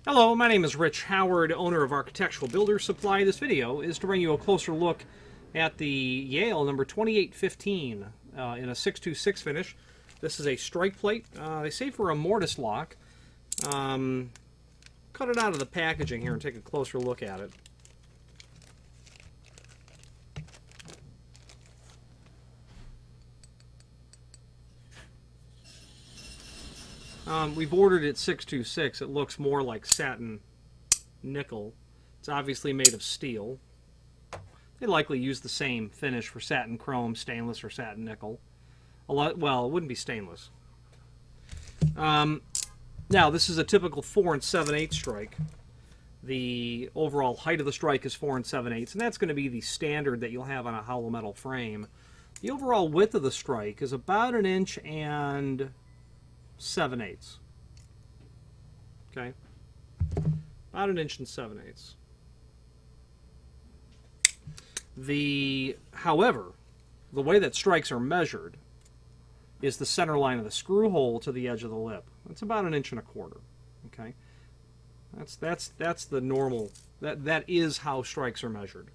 Hello, my name is Rich Howard, owner of Architectural Builder Supply. This video is to bring you a closer look at the Yale number 2815 in a 626 finish. This is a strike plate. They say for a mortise lock. Cut it out of the packaging here and take a closer look at it. We've ordered it 626. It looks more like satin nickel. It's obviously made of steel. They likely use the same finish for satin chrome, stainless, or satin nickel. Well, it wouldn't be stainless. Now, this is a typical 4 7/8 strike. The overall height of the strike is 4 7/8, and that's going to be the standard that you'll have on a hollow metal frame. The overall width of the strike is about 1 inch and 7/8. Okay, about 1 inch and 7/8. However, the way that strikes are measured is the center line of the screw hole to the edge of the lip. That's about 1 1/4 inches. Okay, that's the normal. That is how strikes are measured.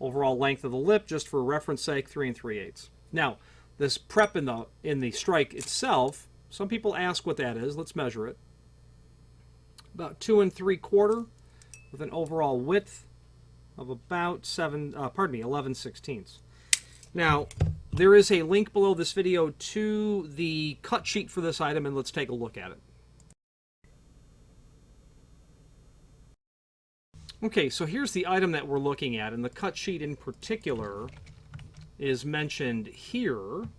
Overall length of the lip, just for reference sake, 3 3/8. Now, this prep in the strike itself. Some people ask what that is. Let's measure it. About 2 3/4, with an overall width of about 11/16. Now, there is a link below this video to the cut sheet for this item, and let's take a look at it. Okay, so here's the item that we're looking at, and the cut sheet in particular is mentioned here.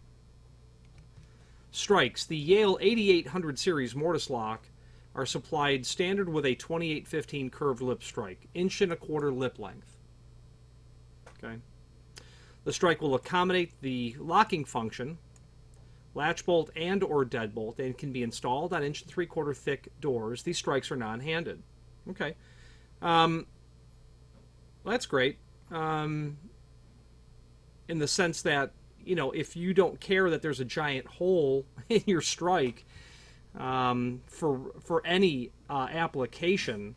Strikes. The Yale 8800 series mortise lock are supplied standard with a 2815 curved lip strike, 1 1/4 inch lip length. Okay. The strike will accommodate the locking function, latch bolt and or deadbolt, and can be installed on 1 3/4 inch thick doors. These strikes are non-handed. Okay. That's great. In the sense that, you know, if you don't care that there's a giant hole in your strike for any application,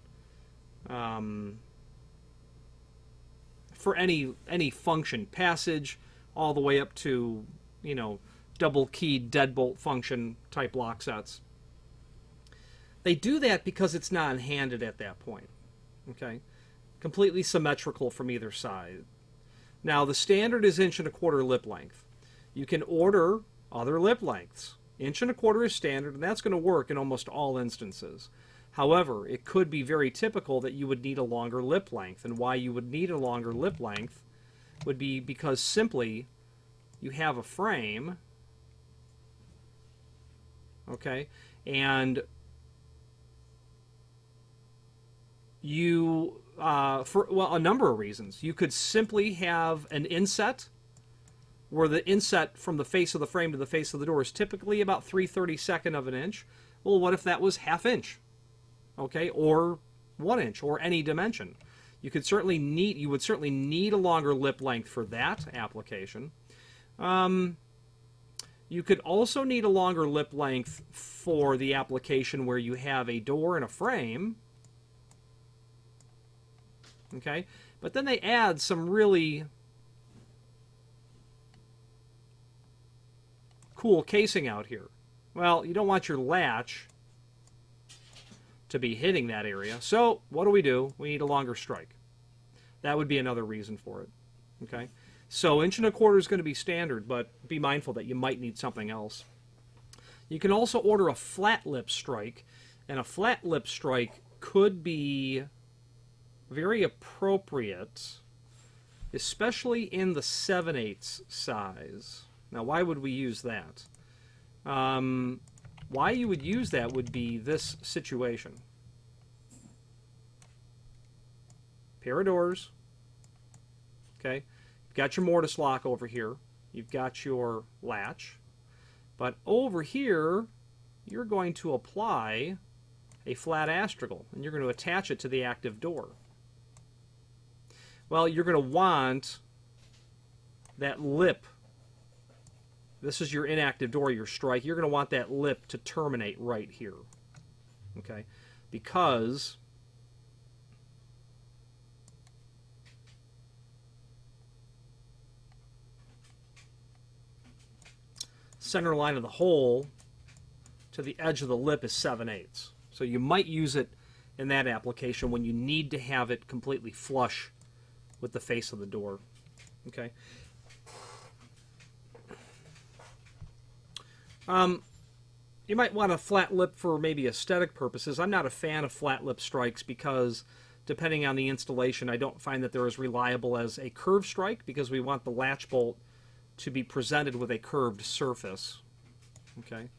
for any function, passage, all the way up to, you know, double keyed deadbolt function type lock sets. They do that because it's non-handed at that point. Okay, completely symmetrical from either side. Now, the standard is 1 1/4 inch lip length. You can order other lip lengths. 1 1/4 inch is standard, and that's going to work in almost all instances. However, it could be very typical that you would need a longer lip length, and why you would need a longer lip length would be because simply you have a frame, okay, and you for a number of reasons. You could simply have an inset where the inset from the face of the frame to the face of the door is typically about 3/32 of an inch. Well, what if that was 1/2 inch? Okay, or 1 inch, or any dimension. You would certainly need a longer lip length for that application. You could also need a longer lip length for the application where you have a door and a frame. Okay, but then they add some really cool casing out here. Well, you don't want your latch to be hitting that area, so what do? We need a longer strike. That would be another reason for it. Okay, so 1 1/4 inch is going to be standard, but be mindful that you might need something else. You can also order a flat lip strike, and a flat lip strike could be very appropriate, especially in the 7/8 size. Now, why would we use that? Why you would use that would be this situation. Pair of doors. Okay, you've got your mortise lock over here. You've got your latch. But over here, you're going to apply a flat astragal, and you're going to attach it to the active door. Well, you're going to want that lip. This is your inactive door, your strike. You're going to want that lip to terminate right here. Okay, because center line of the hole to the edge of the lip is 7/8. So you might use it in that application when you need to have it completely flush with the face of the door. Okay. You might want a flat lip for maybe aesthetic purposes. I'm not a fan of flat lip strikes because depending on the installation, I don't find that they're as reliable as a curved strike because we want the latch bolt to be presented with a curved surface. Okay.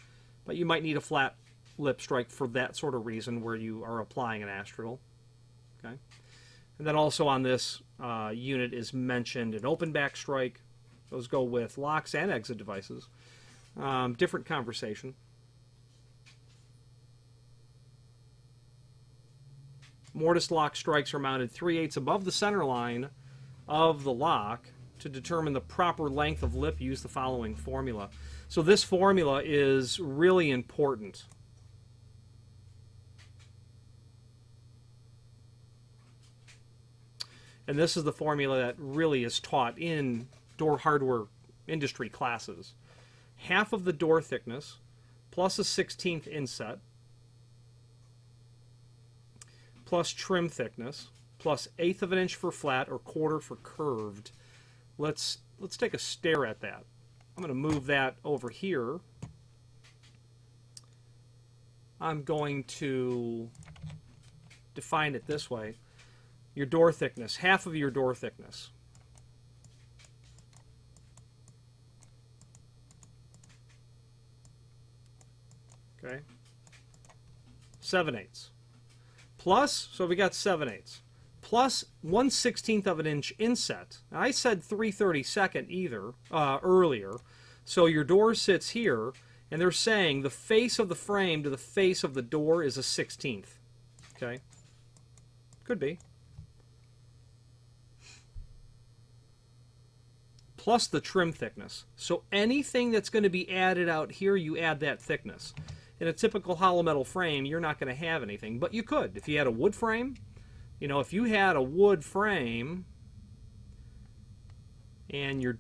But you might need a flat lip strike for that sort of reason where you are applying an astragal. Okay. And then also on this unit is mentioned an open back strike. Those go with locks and exit devices. Different conversation. Mortise lock strikes are mounted 3/8 above the center line of the lock. To determine the proper length of lip, use the following formula. So this formula is really important. And this is the formula that really is taught in door hardware industry classes. Half of the door thickness plus a 1/16 inset plus trim thickness plus 1/8 of an inch for flat or 1/4 for curved. Let's take a stare at that. I'm going to move that over here. I'm going to define it this way. Your door thickness, half of your door thickness. Okay. 7/8. Plus, so we got 7/8. Plus 1/16 of an inch inset. Now, I said 3/32 earlier. So your door sits here, and they're saying the face of the frame to the face of the door is a 1/16. Okay? Could be. Plus the trim thickness. So anything that's going to be added out here, you add that thickness. In a typical hollow metal frame, you're not going to have anything, but you could. If you had a wood frame, you know, if you had a wood frame and your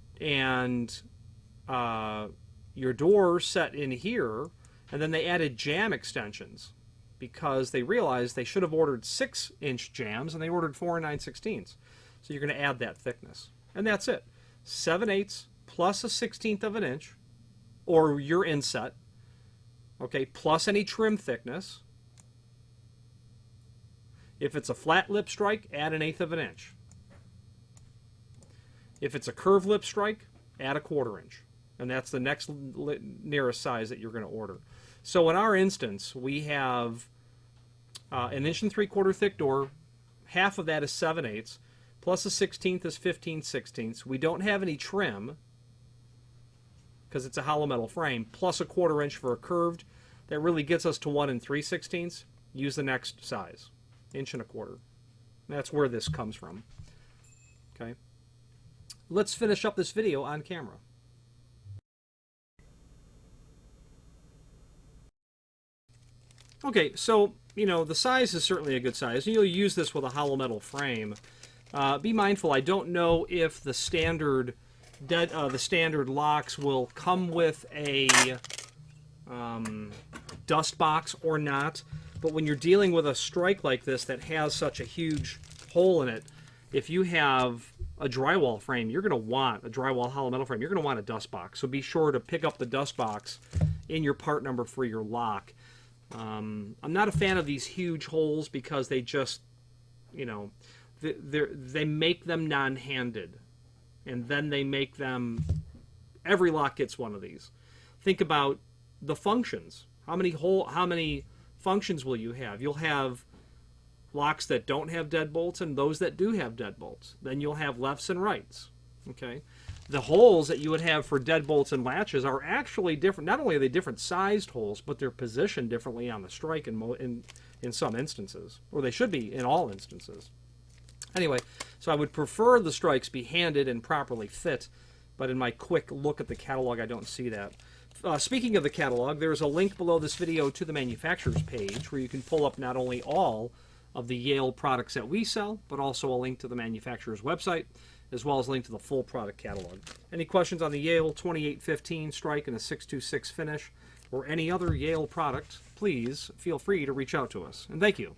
door set in here, and then they added jamb extensions because they realized they should have ordered 6-inch jambs and they ordered 4 9/16. So you're going to add that thickness, and that's it. 7/8 plus a 1/16 of an inch, or your inset, okay, plus any trim thickness. If it's a flat lip strike, add an 1/8 of an inch. If it's a curved lip strike, add a 1/4 inch. And that's the next nearest size that you're going to order. So in our instance, we have an 1 3/4 thick door. Half of that is 7/8. Plus a 1/16 is 15/16. We don't have any trim because it's a hollow metal frame. Plus a 1/4 inch for a curved. That really gets us to 1 3/16. Use the next size. 1 1/4. That's where this comes from. Okay. Let's finish up this video on camera. Okay, so, you know, the size is certainly a good size. You'll use this with a hollow metal frame. Be mindful, I don't know if the standard locks will come with a dust box or not. But when you're dealing with a strike like this that has such a huge hole in it, if you have a drywall frame, you're going to want a drywall hollow metal frame. You're going to want a dust box. So be sure to pick up the dust box in your part number for your lock. I'm not a fan of these huge holes because they just, you know, they make them non-handed, and then they make them. Every lock gets one of these. Think about the functions. How many functions will you have? You'll have locks that don't have deadbolts and those that do have deadbolts. Then you'll have lefts and rights. Okay, the holes that you would have for deadbolts and latches are actually different. Not only are they different sized holes, but they're positioned differently on the strike in some instances, or they should be in all instances. Anyway, so I would prefer the strikes be handed and properly fit, but in my quick look at the catalog, I don't see that. Speaking of the catalog, there is a link below this video to the manufacturer's page where you can pull up not only all of the Yale products that we sell, but also a link to the manufacturer's website, as well as a link to the full product catalog. Any questions on the Yale 2815 strike and the 626 finish, or any other Yale product, please feel free to reach out to us. And thank you.